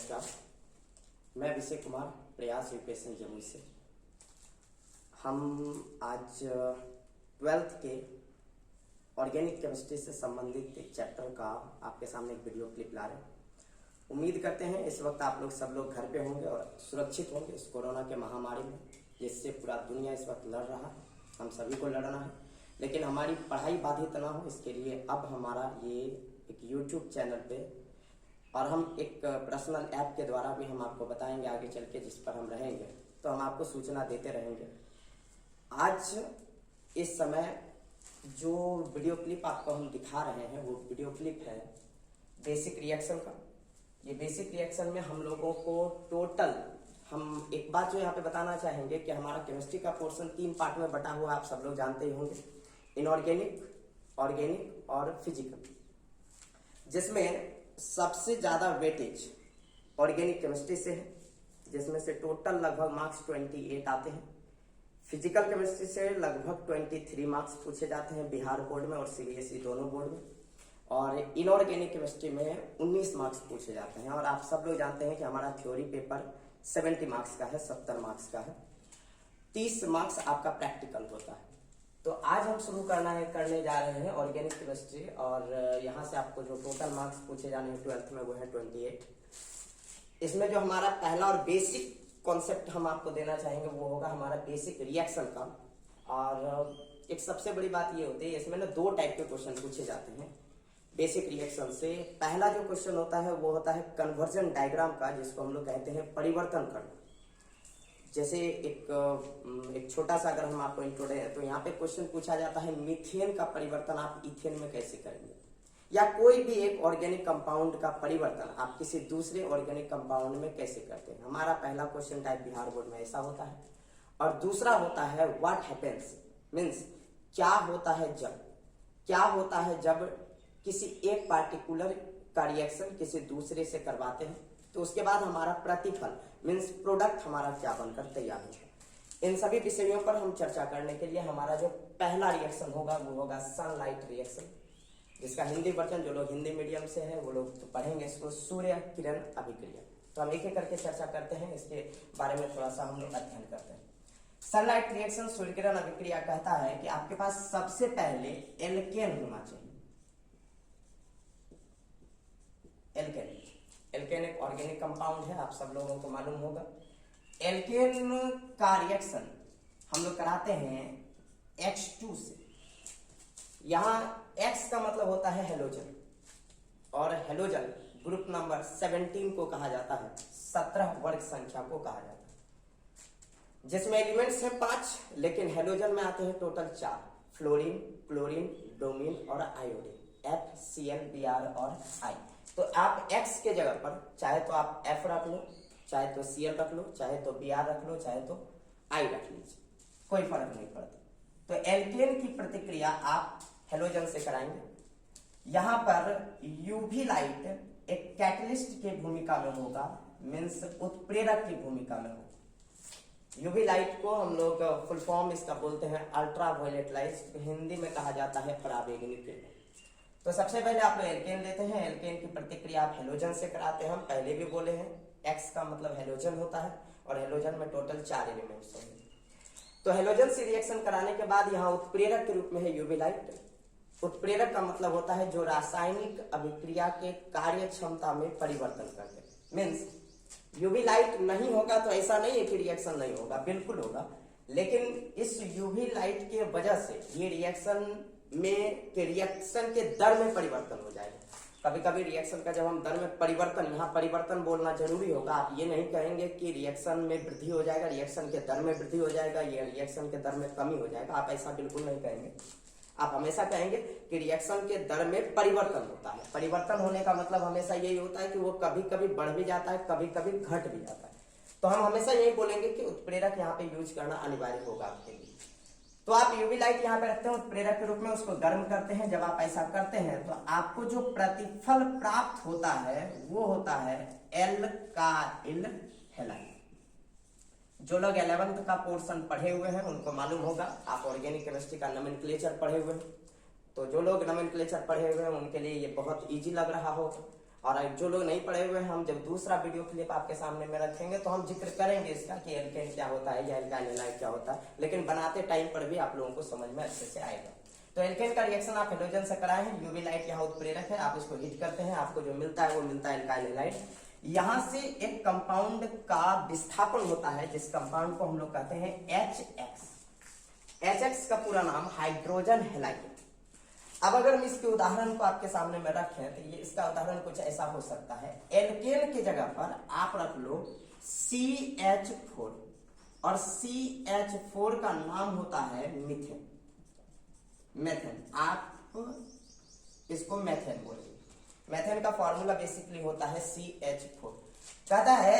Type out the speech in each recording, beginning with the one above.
नमस्कार, मैं विजय कुमार प्रयास यूपीएससी जमुई से। हम आज 12th के ऑर्गेनिक केमिस्ट्री से संबंधित एक चैप्टर का आपके सामने एक वीडियो क्लिप ला रहे हैं। उम्मीद करते हैं इस वक्त आप लोग सब लोग घर पे होंगे और सुरक्षित होंगे इस कोरोना के महामारी में, जिससे पूरा दुनिया इस वक्त लड़ रहा है। हम सभी को लड़ना है, लेकिन हमारी पढ़ाई बाधित ना हो इसके लिए अब हमारा ये एक यूट्यूब चैनल पे और हम एक पर्सनल ऐप के द्वारा भी हम आपको बताएंगे आगे चल के, जिस पर हम रहेंगे तो हम आपको सूचना देते रहेंगे। आज इस समय जो वीडियो क्लिप आपको हम दिखा रहे हैं वो वीडियो क्लिप है बेसिक रिएक्शन का। ये बेसिक रिएक्शन में हम लोगों को टोटल हम एक बात जो यहाँ पे बताना चाहेंगे कि हमारा केमिस्ट्री का पोर्शन 3 पार्ट में बटा हुआ, आप सब लोग जानते ही होंगे, इनऑर्गेनिक, ऑर्गेनिक और फिजिकल, जिसमें सबसे ज्यादा वेटेज ऑर्गेनिक केमिस्ट्री से है, जिसमें से टोटल लगभग मार्क्स 28 आते हैं। फिजिकल केमिस्ट्री से लगभग 23 मार्क्स पूछे जाते हैं बिहार बोर्ड में और सीबीएसई दोनों बोर्ड में, और इनऑर्गेनिक केमिस्ट्री में 19 मार्क्स पूछे जाते हैं। और आप सब लोग जानते हैं कि हमारा थ्योरी पेपर 70 मार्क्स का है, 70 मार्क्स का है, 30 मार्क्स आपका प्रैक्टिकल होता है। तो आज हम शुरू करने जा रहे हैं ऑर्गेनिक केमिस्ट्री, और यहाँ से आपको जो टोटल मार्क्स पूछे जाने हैं 12th में वो है 28। इसमें जो हमारा पहला और बेसिक कॉन्सेप्ट हम आपको देना चाहेंगे वो होगा हमारा बेसिक रिएक्शन का। और एक सबसे बड़ी बात ये होती है इसमें ना 2 टाइप के क्वेश्चन पूछे जाते हैं बेसिक रिएक्शन से। पहला जो क्वेश्चन होता है वो होता है कन्वर्जन डायग्राम का, जिसको हम लोग कहते हैं परिवर्तन करना। जैसे एक छोटा सा अगर हम आपको इंट्रो दें तो यहाँ पे क्वेश्चन पूछा जाता है मीथेन का परिवर्तन आप इथेन में कैसे करेंगे, या कोई भी एक ऑर्गेनिक कंपाउंड का परिवर्तन आप किसी दूसरे ऑर्गेनिक कंपाउंड में कैसे करते हैं। हमारा पहला क्वेश्चन टाइप बिहार बोर्ड में ऐसा होता है। और दूसरा होता है व्हाट हैपेंस, मीन्स क्या होता है जब किसी एक पार्टिकुलर का रिएक्शन किसी दूसरे से करवाते हैं तो उसके बाद हमारा प्रतिफल मीन्स प्रोडक्ट हमारा क्या बनकर तैयार होगा। इन सभी विषयों पर हम चर्चा करने के लिए हमारा जो पहला रिएक्शन होगा वो होगा सनलाइट रिएक्शन, जिसका हिंदी वर्जन जो लोग हिंदी मीडियम से है वो लोग तो पढ़ेंगे इसको सूर्य किरण अभिक्रिया। तो हम एक एक करके चर्चा करते हैं, इसके बारे में थोड़ा सा हम लोग अध्ययन करते हैं। सनलाइट रिएक्शन सूर्य किरण अभिक्रिया कहता है कि आपके पास सबसे पहले एल्केन होना चाहिए। एल्केन एक ऑर्गेनिक कंपाउंड है, आप सब लोगों को मालूम होगा। एल्केन का रिएक्शन हम लोग कराते हैं H2 से। यहां X का मतलब होता है हेलोजन, और हेलोजन ग्रुप नंबर 17 को कहा जाता है, 17 वर्ग संख्या को कहा जाता है, जिसमें एलिमेंट्स हैं 5, लेकिन हेलोजन में आते हैं टोटल 4, फ्लोरीन, क्लोरीन, ब्रोमीन और आयोडीन, FCl, Br और I। तो आप X के जगह पर चाहे तो आप F रख लो, चाहे तो Cl रख लो, चाहे तो Br रख लो, चाहे तो I रख लीजिए, कोई फर्क नहीं पड़ता। तो एल्केन की प्रतिक्रिया आप हेलोजन से कराएंगे। यहां पर यूवी लाइट एक कैटलिस्ट की भूमिका में होगा, मीन्स उत्प्रेरक की भूमिका में होगा। यूवी लाइट को हम लोग फुल फॉर्म इसका बोलते हैं अल्ट्रा वायलेट लाइट, हिंदी में कहा जाता है पराबैंगनी किरण। तो सबसे पहले आप लोग एल्केन लेते हैं, एल्केन की प्रतिक्रिया आप हेलोजन से कराते हैं। हम पहले भी बोले हैं X का मतलब हेलोजन होता है, और हेलोजन में टोटल 4 एलिमेंट्स होंगे। तो हेलोजन से रिएक्शन कराने के बाद यहाँ उत्प्रेरक के रूप में है यूवी लाइट। उत्प्रेरक का मतलब होता है जो रासायनिक अभिक्रिया के कार्य क्षमता में परिवर्तन करते हैं। मीन्स यूवी लाइट नहीं होगा तो ऐसा नहीं है कि रिएक्शन नहीं होगा, बिल्कुल होगा, लेकिन इस यूवी लाइट के वजह से ये रिएक्शन के दर में परिवर्तन हो जाएगा। कभी कभी रिएक्शन का जब हम दर में परिवर्तन, यहाँ परिवर्तन बोलना जरूरी होगा, आप ये नहीं कहेंगे कि रिएक्शन में वृद्धि हो जाएगा, रिएक्शन के दर में वृद्धि हो जाएगा, या रिएक्शन के दर में कमी हो जाएगा, आप ऐसा बिल्कुल नहीं कहेंगे। आप हमेशा कहेंगे कि रिएक्शन के दर में परिवर्तन होता है। परिवर्तन होने का मतलब हमेशा यही होता है कि वो कभी कभी बढ़ भी जाता है, कभी कभी घट भी जाता है। तो हम हमेशा यही बोलेंगे कि उत्प्रेरक यहाँ पे यूज करना अनिवार्य होगा आपके लिए। तो आप यूवी लाइट यहाँ पे रखते हैं उत्प्रेरक के रूप में, उसको गर्म करते हैं। जब आप ऐसा करते हैं तो आपको जो प्रतिफल प्राप्त होता है वो होता है एल्काइल हैलाइड। जो लोग 11th का पोर्शन पढ़े हुए हैं उनको मालूम होगा, आप ऑर्गेनिक केमिस्ट्री का नोमेनक्लेचर पढ़े हुए हैं, तो जो लोग नोमेनक्लेचर पढ़े हुए हैं उनके लिए ये बहुत इजी लग रहा होगा। और जो लोग नहीं पढ़े हुए हैं, हम जब दूसरा वीडियो क्लिप आपके सामने में रखेंगे तो हम जिक्र करेंगे इसका कि एल्केन क्या होता है या एल्काइल हैलाइड क्या होता है, लेकिन बनाते टाइम पर भी आप लोगों को समझ में अच्छे से आएगा। तो एल्केन का रिएक्शन आप हेलोजन से कराए हैं, यूवी लाइट यहाँ उत्प्रेरक है, आप इसको हीट करते हैं, आपको जो मिलता है वो मिलता है एल्काइल हैलाइड। यहां से एक कंपाउंड का विस्थापन होता है जिस कंपाउंड को हम लोग कहते हैं HX। HX का पूरा नाम हाइड्रोजन हैलाइड। अब अगर हम इसके उदाहरण को आपके सामने में रखें तो ये इसका उदाहरण कुछ ऐसा हो सकता है, एल्केन की जगह पर आप रख लो CH4 और CH4 का नाम होता है मीथेन। मेथेन, आप इसको मेथेन बोलिए। मेथेन का फॉर्मूला बेसिकली होता है CH4। कहता है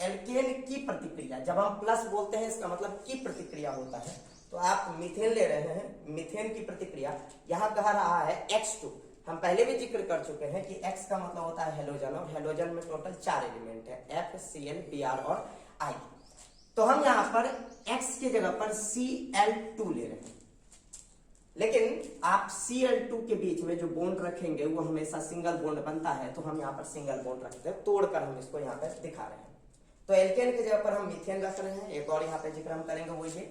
एल्केन की प्रतिक्रिया, जब हम प्लस बोलते हैं इसका मतलब की प्रतिक्रिया होता है। तो आप मीथेन ले रहे हैं, मीथेन की प्रतिक्रिया यहां कह रहा है X2। हम पहले भी जिक्र कर चुके हैं कि X का मतलब होता है हेलोजन, और हेलोजन में टोटल 4 एलिमेंट है, F, Cl, Br और I। तो हम यहां पर X की जगह पर Cl2 ले रहे हैं, लेकिन आप Cl2 के बीच में जो बॉन्ड रखेंगे वो हमेशा सिंगल बॉन्ड बनता है, तो हम यहाँ पर सिंगल बॉन्ड रखते हैं, तोड़कर हम इसको यहाँ पर दिखा रहे हैं। तो एल्केन की जगह पर हम मीथेन रख रहे हैं। एक और यहाँ पे जिक्र हम करेंगे वो ये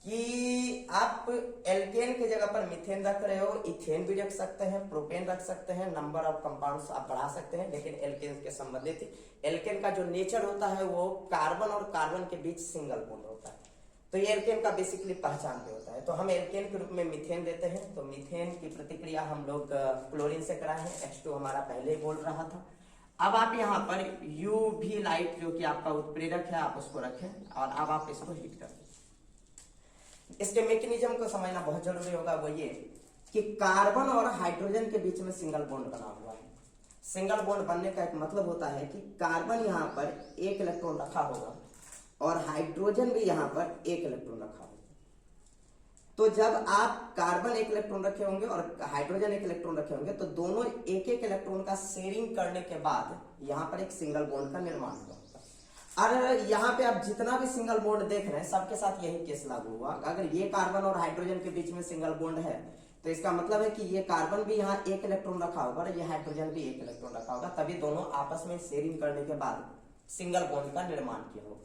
कि आप एल्केन की जगह पर मीथेन रख रहे हो, इथेन भी रख सकते हैं, प्रोपेन रख सकते हैं, नंबर ऑफ कंपाउंड्स आप बढ़ा सकते हैं, लेकिन एल्केन के संबंधित एल्केन का जो नेचर होता है वो कार्बन और कार्बन के बीच सिंगल बॉन्ड होता है। तो ये एल्केन का बेसिकली पहचान भी होता है। तो हम एल्केन के रूप में मीथेन देते हैं। तो मीथेन की प्रतिक्रिया हम लोग क्लोरीन से कराए हैं, H2 हमारा पहले ही बोल रहा था। अब आप यहाँ पर यूवी लाइट जो कि आपका उत्प्रेरक है आप उसको रखें और अब आप इसको हीट कर दें। इसके मैकेनिज्म को समझना बहुत जरूरी होगा, वो ये कि कार्बन और हाइड्रोजन के बीच में सिंगल बॉन्ड बना हुआ है। सिंगल बॉन्ड बनने का एक मतलब होता है कि कार्बन यहाँ पर एक इलेक्ट्रॉन रखा होगा और हाइड्रोजन भी यहाँ पर एक इलेक्ट्रॉन रखा होगा। तो जब आप कार्बन एक इलेक्ट्रॉन रखे होंगे और हाइड्रोजन एक इलेक्ट्रॉन रखे होंगे तो दोनों एक एक इलेक्ट्रॉन का शेयरिंग करने के बाद यहाँ पर एक सिंगल बॉन्ड का निर्माण हुआ। और यहाँ पे आप जितना भी सिंगल बॉन्ड देख रहे हैं सबके साथ यही केस लागू हुआ। अगर ये कार्बन और हाइड्रोजन के बीच में सिंगल बॉन्ड है तो इसका मतलब है कि ये कार्बन भी यहाँ एक इलेक्ट्रॉन रखा होगा और ये हाइड्रोजन भी एक इलेक्ट्रॉन रखा होगा, तभी दोनों आपस में शेयरिंग करने के बाद सिंगल बॉन्ड का निर्माण किया होगा।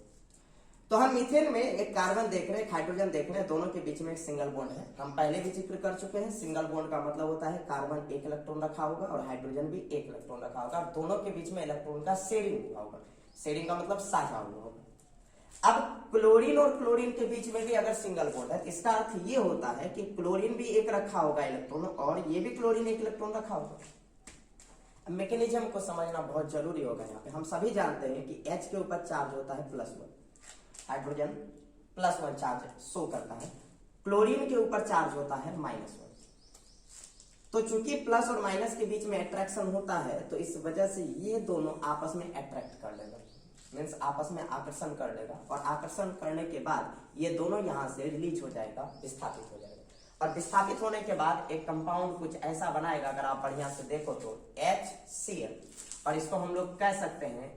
तो हम मीथेन में एक कार्बन देख रहे हैं, एक हाइड्रोजन देख रहे हैं, दोनों के बीच में एक सिंगल बॉन्ड है। हम पहले भी जिक्र कर चुके हैं, सिंगल बॉन्ड का मतलब होता है कार्बन एक इलेक्ट्रॉन रखा होगा और हाइड्रोजन भी एक इलेक्ट्रॉन रखा होगा और दोनों के बीच में इलेक्ट्रॉन का शेयरिंग हुआ होगा। शेयरिंग का मतलब साझा हुआ होगा। अब क्लोरीन और क्लोरीन के बीच में भी अगर सिंगल बॉन्ड है, इसका अर्थ ये होता है कि क्लोरीन भी एक रखा होगा इलेक्ट्रॉन और ये भी क्लोरीन एक इलेक्ट्रॉन रखा होगा। मैकेनिज्म को समझना बहुत जरूरी होगा। यहाँ पे हम सभी जानते हैं कि H के ऊपर चार्ज होता है +1, हाइड्रोजन +1 चार्ज शो करता है, क्लोरीन के ऊपर चार्ज होता है -1। तो चूंकि प्लस और माइनस के बीच में अट्रैक्शन होता है तो इस वजह से ये दोनों आपस में अट्रैक्ट कर लेगा, मीन्स आपस में आकर्षण कर लेगा और आकर्षण करने के बाद ये दोनों यहाँ से रिलीज हो जाएगा, विस्थापित हो जाएगा और विस्थापित होने के बाद एक कंपाउंड कुछ ऐसा बनाएगा। अगर आप बढ़िया से देखो तो HCl और इसको हम लोग कह सकते हैं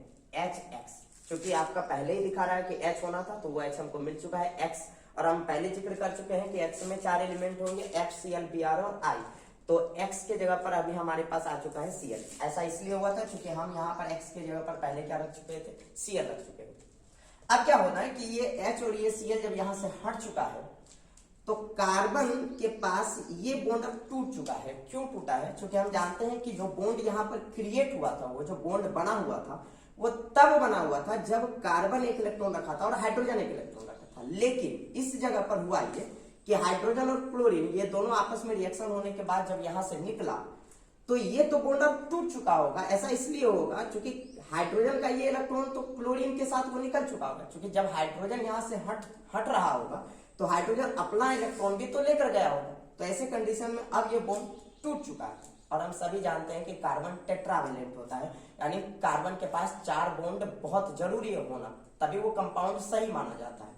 HX। क्योंकि आपका पहले ही दिखा रहा है कि H होना था तो वो H हमको मिल चुका है X, और हम पहले जिक्र कर चुके हैं कि X में 4 एलिमेंट होंगे F, Cl, Br और I। तो X के जगह पर अभी हमारे पास आ चुका है Cl। ऐसा इसलिए हुआ था क्योंकि हम यहाँ पर X के जगह पर पहले क्या रख चुके थे, Cl रख चुके थे। अब क्या होना है कि ये H और ये Cl जब यहाँ से हट चुका है तो कार्बन के पास ये बॉन्ड अब टूट चुका है। क्यों टूटा है? क्योंकि हम जानते हैं कि जो बॉन्ड यहाँ पर क्रिएट हुआ था, वो जो बॉन्ड बना हुआ था वो तब बना हुआ था जब कार्बन एक इलेक्ट्रॉन रखा था और हाइड्रोजन एक इलेक्ट्रॉन रखा था। लेकिन इस जगह पर हुआ ये कि हाइड्रोजन और क्लोरीन ये दोनों आपस में रिएक्शन होने के बाद जब यहां से निकला तो ये तो बॉन्ड अब टूट चुका होगा। ऐसा इसलिए होगा क्योंकि हाइड्रोजन का ये इलेक्ट्रॉन तो क्लोरीन के साथ वो निकल चुका होगा। क्योंकि जब हाइड्रोजन यहां से हट रहा होगा तो हाइड्रोजन अपना इलेक्ट्रॉन भी तो लेकर गया होगा। तो ऐसे कंडीशन में अब ये बॉन्ड टूट चुका है। और हम सभी जानते हैं कि कार्बन टेट्रावेलेंट होता है, यानी कार्बन के पास 4 बॉन्ड बहुत जरूरी है होना, तभी वो कंपाउंड सही माना जाता है।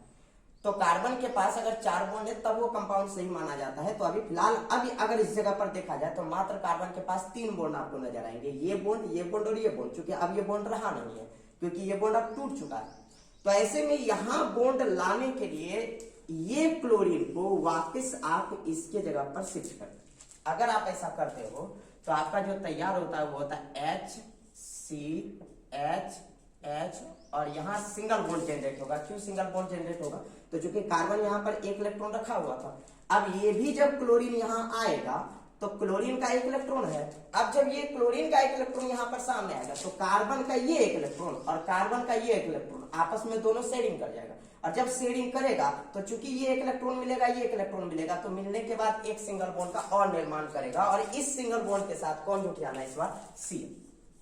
तो कार्बन के पास अगर 4 बॉन्ड है तब वो कंपाउंड सही माना जाता है। तो अभी फिलहाल अभी अगर इस जगह पर देखा जाए तो मात्र कार्बन के पास 3 बॉन्ड आपको नजर आएंगे, ये बॉन्ड और ये बॉन्ड। क्योंकि अब ये बॉन्ड रहा नहीं है क्योंकि ये बॉन्ड अब टूट चुका है। तो ऐसे में यहां बॉन्ड लाने के लिए ये क्लोरीन को वापस आप इसके जगह पर शिफ्ट कर, अगर आप ऐसा करते हो तो आपका जो तैयार होता है वो होता है CH और यहाँ सिंगल बॉन्ड जनरेट होगा। क्यों सिंगल बॉन्ड जनरेट होगा? तो चूंकि कार्बन यहाँ पर एक इलेक्ट्रॉन रखा हुआ था, अब ये भी जब क्लोरीन यहाँ आएगा तो क्लोरीन का एक इलेक्ट्रॉन है, अब जब ये क्लोरीन का एक इलेक्ट्रॉन यहाँ पर सामने आएगा तो कार्बन का ये एक इलेक्ट्रॉन और कार्बन का ये एक इलेक्ट्रॉन आपस में दोनों शेयरिंग कर जाएगा, और जब शेयरिंग करेगा तो चूंकि ये एक इलेक्ट्रॉन मिलेगा, ये एक इलेक्ट्रॉन मिलेगा, तो मिलने के बाद एक सिंगल बॉन्ड का और निर्माण करेगा, और इस सिंगल बॉन्ड के साथ कौन जुट जाना है इस बार? C,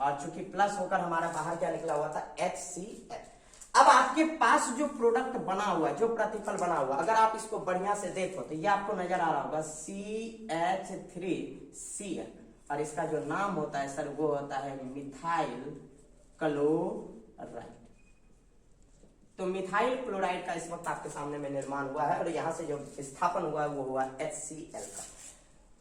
और चूंकि प्लस होकर हमारा बाहर क्या निकला हुआ था? HCl। अब आपके पास जो प्रोडक्ट बना हुआ है, जो प्रतिफल बना हुआ, अगर आप इसको बढ़िया से देखो तो ये आपको नजर आ रहा होगा CH3Cl, और इसका जो नाम होता है सर वो होता है मिथाइल क्लोराइड। तो मिथाइल क्लोराइड का इस वक्त आपके सामने में निर्माण हुआ है, और यहां से जो स्थापन हुआ है वो हुआ HCl का।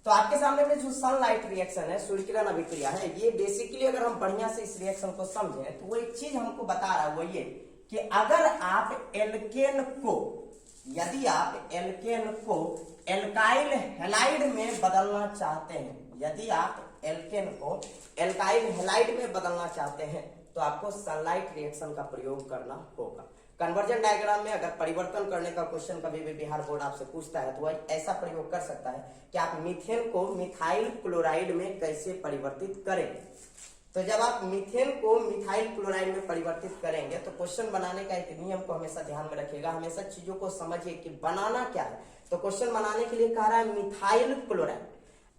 तो आपके सामने में जो सनलाइट रिएक्शन है, सूर्य किरण अभिक्रिया है, ये बेसिकली अगर हम बढ़िया से इस रिएक्शन को समझें तो वो एक चीज हमको बता रहा है, वो ये कि अगर आप एल्केन को, यदि आप एल्केन को एल्काइल हैलाइड में बदलना चाहते हैं, यदि आप एल्केन को एल्काइल हैलाइड में बदलना चाहते हैं तो आपको सनलाइट रिएक्शन का प्रयोग करना होगा। कन्वर्जन डायग्राम में अगर परिवर्तन करने का क्वेश्चन कभी भी बिहार बोर्ड आपसे पूछता है तो वह ऐसा प्रयोग कर सकता है कि आप मीथेन को मिथाइल क्लोराइड में कैसे परिवर्तित करेंगे। तो जब आप मीथेन को मिथाइल क्लोराइड में परिवर्तित करेंगे तो क्वेश्चन बनाने का एक नियम को हमेशा ध्यान में रखिएगा, हमेशा चीजों को समझिए कि बनाना क्या है। तो क्वेश्चन बनाने के लिए कह रहा है मिथाइल क्लोराइड।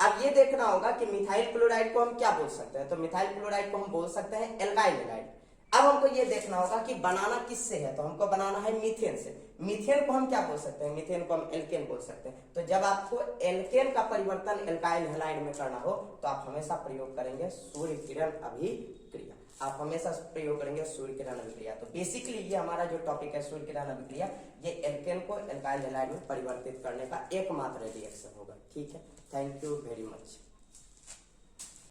अब ये देखना होगा कि मिथाइल क्लोराइड को हम क्या बोल सकते हैं, तो मिथाइल क्लोराइड को हम बोल सकते हैं एल्काइल हैलाइड। अब हमको ये देखना होगा कि बनाना किससे है, तो हमको बनाना है मीथेन से। मीथेन को हम क्या बोल सकते हैं, मीथेन को हम एल्केन बोल सकते हैं। तो जब आपको एल्केन का परिवर्तन एल्काइल हैलाइड में करना हो तो आप हमेशा प्रयोग करेंगे सूर्य किरण अभिक्रिया, आप हमेशा प्रयोग करेंगे सूर्य किरण अभिक्रिया। तो बेसिकली ये हमारा जो टॉपिक है सूर्य किरण अभिक्रिया, ये एल्केन को एल्काइल हैलाइड में परिवर्तित करने का एकमात्र रिएक्शन होगा। ठीक है, थैंक यू वेरी मच।